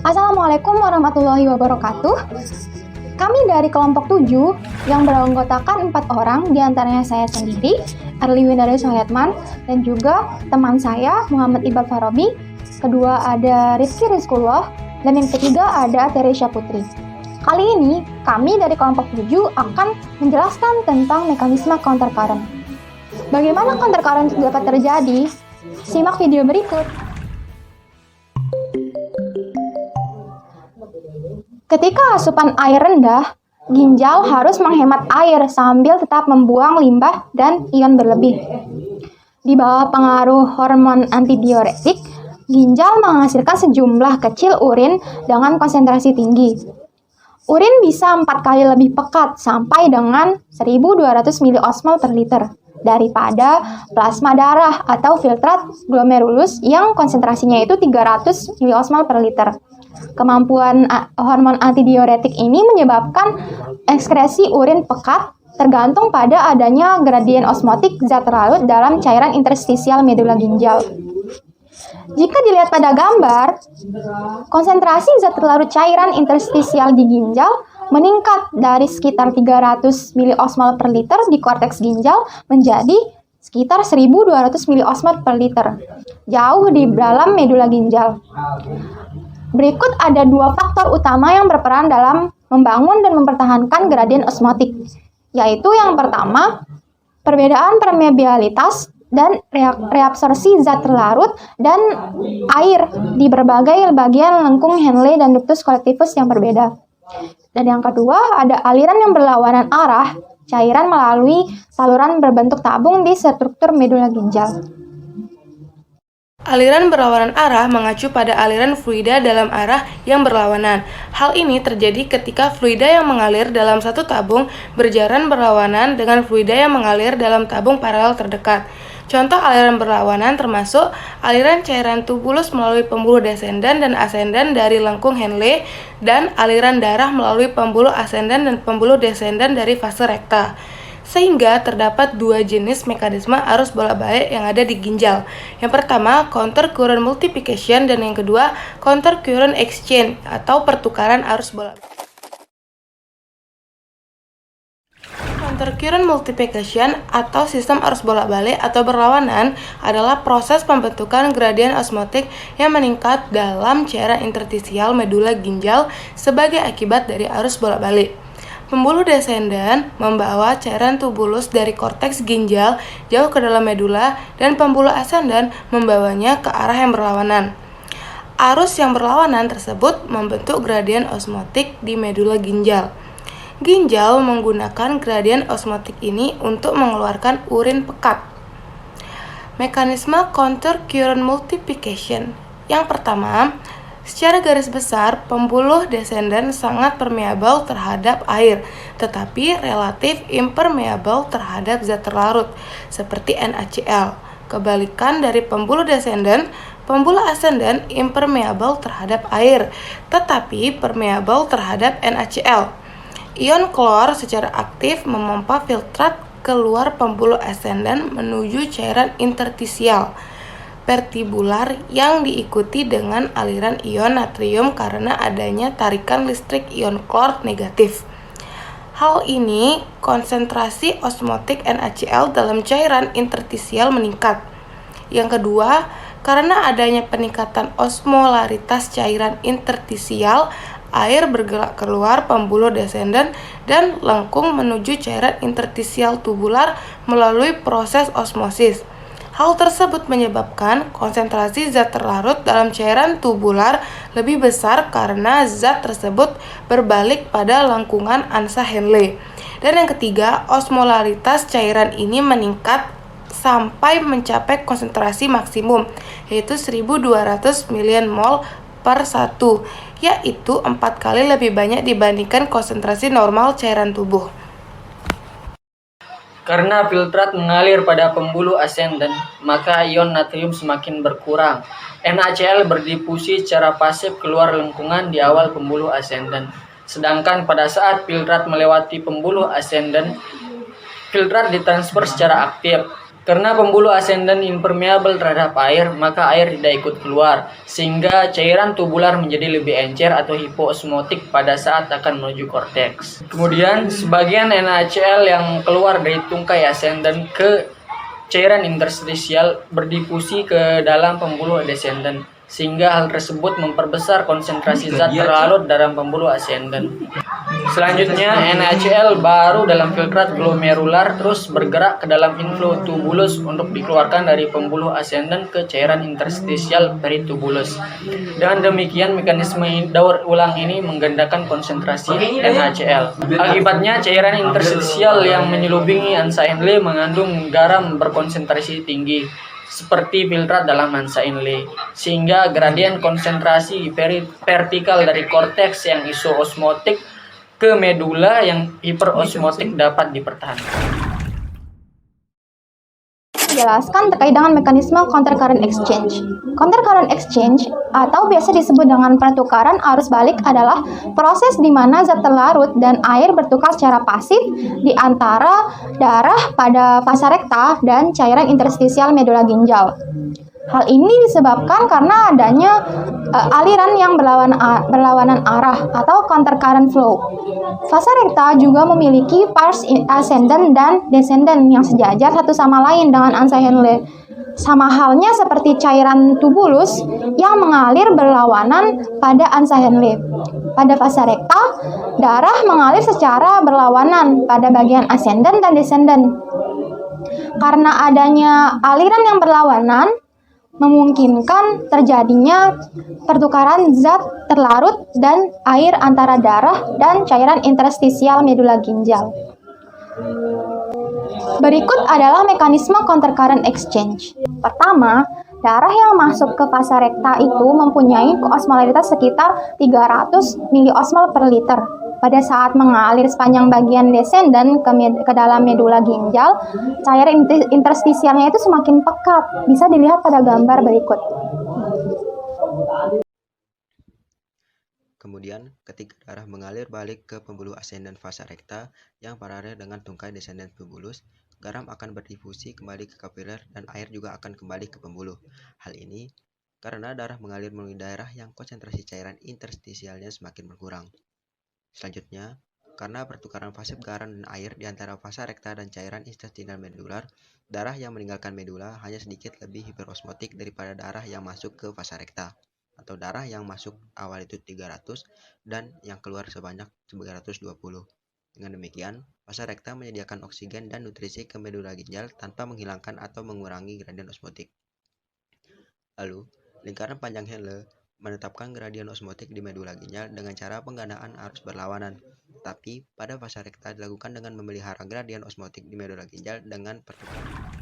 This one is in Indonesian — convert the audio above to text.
Assalamualaikum warahmatullahi wabarakatuh. Kami dari kelompok 7 yang beranggotakan 4 orang, diantaranya saya sendiri, Erli Windarya Sohyatman, dan juga teman saya, Muhammad Iqbal Farabi. Kedua ada Rizky Rizkullah, dan yang ketiga ada Teresya Putri. Kali ini, kami dari kelompok 7 akan menjelaskan tentang mekanisme counter current. Bagaimana counter current dapat terjadi? Simak video berikut. Ketika asupan air rendah, ginjal harus menghemat air sambil tetap membuang limbah dan ion berlebih. Di bawah pengaruh hormon antidiuretik, ginjal menghasilkan sejumlah kecil urin dengan konsentrasi tinggi. Urin bisa 4 kali lebih pekat sampai dengan 1200 miliosmol per liter daripada plasma darah atau filtrat glomerulus yang konsentrasinya itu 300 miliosmol per liter. Kemampuan hormon antidiuretik ini menyebabkan ekskresi urin pekat tergantung pada adanya gradien osmotik zat larut dalam cairan interstisial medula ginjal. Jika dilihat pada gambar, konsentrasi zat larut cairan interstisial di ginjal meningkat dari sekitar 300 miliosmol per liter di korteks ginjal menjadi sekitar 1200 miliosmol per liter, jauh di dalam medula ginjal. Berikut ada 2 faktor utama yang berperan dalam membangun dan mempertahankan gradien osmotik, yaitu yang pertama, perbedaan permeabilitas dan reabsorpsi zat larut dan air di berbagai bagian lengkung Henle dan ductus collectivus yang berbeda. Dan yang kedua, ada aliran yang berlawanan arah cairan melalui saluran berbentuk tabung di struktur medula ginjal. Aliran berlawanan arah mengacu pada aliran fluida dalam arah yang berlawanan. Hal ini terjadi ketika fluida yang mengalir dalam satu tabung berjalan berlawanan dengan fluida yang mengalir dalam tabung paralel terdekat. Contoh aliran berlawanan termasuk aliran cairan tubulus melalui pembuluh descendant dan ascendant dari lengkung Henle dan aliran darah melalui pembuluh ascendant dan pembuluh descendant dari fase rekta. Sehingga terdapat 2 jenis mekanisme arus bolak-balik yang ada di ginjal. Yang pertama, counter current multiplication, dan yang kedua, counter current exchange atau pertukaran arus bolak-balik. Counter current multiplication atau sistem arus bolak-balik atau berlawanan adalah proses pembentukan gradien osmotik yang meningkat dalam cairan interstisial medula ginjal sebagai akibat dari arus bolak-balik. Pembuluh descendant membawa cairan tubulus dari korteks ginjal jauh ke dalam medula dan pembuluh ascendant membawanya ke arah yang berlawanan. Arus yang berlawanan tersebut membentuk gradien osmotik di medula ginjal. Ginjal menggunakan gradien osmotik ini untuk mengeluarkan urin pekat. Mekanisme counter current multiplication. Yang pertama, secara garis besar, pembuluh descendant sangat permeabel terhadap air, tetapi relatif impermeabel terhadap zat terlarut, seperti NaCl. Kebalikan dari pembuluh descendant, pembuluh ascendant impermeabel terhadap air, tetapi permeabel terhadap NaCl. Ion klor secara aktif memompa filtrat keluar pembuluh ascendant menuju cairan interstisial vertibular yang diikuti dengan aliran ion natrium karena adanya tarikan listrik ion klor negatif. Hal ini, konsentrasi osmotik NaCl dalam cairan interstisial meningkat. Yang kedua, karena adanya peningkatan osmolaritas cairan interstisial, air bergerak keluar pembuluh descendant dan lengkung menuju cairan interstisial tubular melalui proses osmosis. Hal tersebut menyebabkan konsentrasi zat terlarut dalam cairan tubular lebih besar karena zat tersebut berbalik pada lengkungan ANSA Henle. Dan yang ketiga, osmolaritas cairan ini meningkat sampai mencapai konsentrasi maksimum, yaitu 1200 mmol per 1, yaitu 4 kali lebih banyak dibandingkan konsentrasi normal cairan tubuh. Karena filtrat mengalir pada pembuluh ascendant, maka ion natrium semakin berkurang. NaCl berdifusi secara pasif keluar lengkungan di awal pembuluh ascendant. Sedangkan pada saat filtrat melewati pembuluh ascendant, filtrat ditransfer secara aktif. Karena pembuluh ascendant impermeable terhadap air, maka air tidak ikut keluar, sehingga cairan tubular menjadi lebih encer atau hipoosmotik pada saat akan menuju korteks. Kemudian, sebagian NaCl yang keluar dari tungkai ascendant ke cairan interstisial berdifusi ke dalam pembuluh descendant, sehingga hal tersebut memperbesar konsentrasi zat terlarut dalam pembuluh ascendant. Selanjutnya, NaCl baru dalam filtrat glomerular terus bergerak ke dalam inflow tubulus untuk dikeluarkan dari pembuluh ascendant ke cairan interstisial peritubulus. Dengan demikian, mekanisme daur ulang ini menggandakan konsentrasi NaCl. Akibatnya, cairan interstisial yang menyelubungi Hansa Henle mengandung garam berkonsentrasi tinggi, seperti filtrat dalam Hansa Henle, sehingga gradien konsentrasi vertikal dari korteks yang isoosmotik ke medula yang hiperosmotik dapat dipertahankan. Jelaskan terkait dengan mekanisme countercurrent exchange. Countercurrent exchange atau biasa disebut dengan pertukaran arus balik adalah proses di mana zat terlarut dan air bertukar secara pasif di antara darah pada vasa rekta dan cairan interstisial medula ginjal. Hal ini disebabkan karena adanya aliran yang berlawanan arah atau countercurrent flow. Vasa rekta juga memiliki pars ascendant dan descendant yang sejajar satu sama lain dengan Hansa Henle. Sama halnya seperti cairan tubulus yang mengalir berlawanan pada Hansa Henle. Pada vasa rekta, darah mengalir secara berlawanan pada bagian ascendant dan descendant. Karena adanya aliran yang berlawanan, memungkinkan terjadinya pertukaran zat terlarut dan air antara darah dan cairan interstisial medula ginjal. Berikut adalah mekanisme countercurrent exchange. Pertama, darah yang masuk ke vasa rekta itu mempunyai osmolaritas sekitar 300 miliosmol per liter. Pada saat mengalir sepanjang bagian descendant ke dalam medula ginjal, cairan interstisialnya itu semakin pekat. Bisa dilihat pada gambar berikut. Kemudian, ketika darah mengalir balik ke pembuluh ascendant vasa rekta yang paralel dengan tungkai descendant tubulus, garam akan berdifusi kembali ke kapiler dan air juga akan kembali ke pembuluh. Hal ini karena darah mengalir melalui daerah yang konsentrasi cairan interstisialnya semakin berkurang. Selanjutnya, karena pertukaran fase garam dan air di antara vasa rekta dan cairan interstisial medular, darah yang meninggalkan medula hanya sedikit lebih hiperosmotik daripada darah yang masuk ke vasa rekta, atau darah yang masuk awal itu 300 dan yang keluar sebanyak 320. Dengan demikian, vasa rekta menyediakan oksigen dan nutrisi ke medula ginjal tanpa menghilangkan atau mengurangi gradien osmotik. Lalu, lingkaran panjang Henle menetapkan gradien osmotik di medula ginjal dengan cara penggandaan arus berlawanan, tapi pada vasa rekta dilakukan dengan memelihara gradien osmotik di medula ginjal dengan pertukaran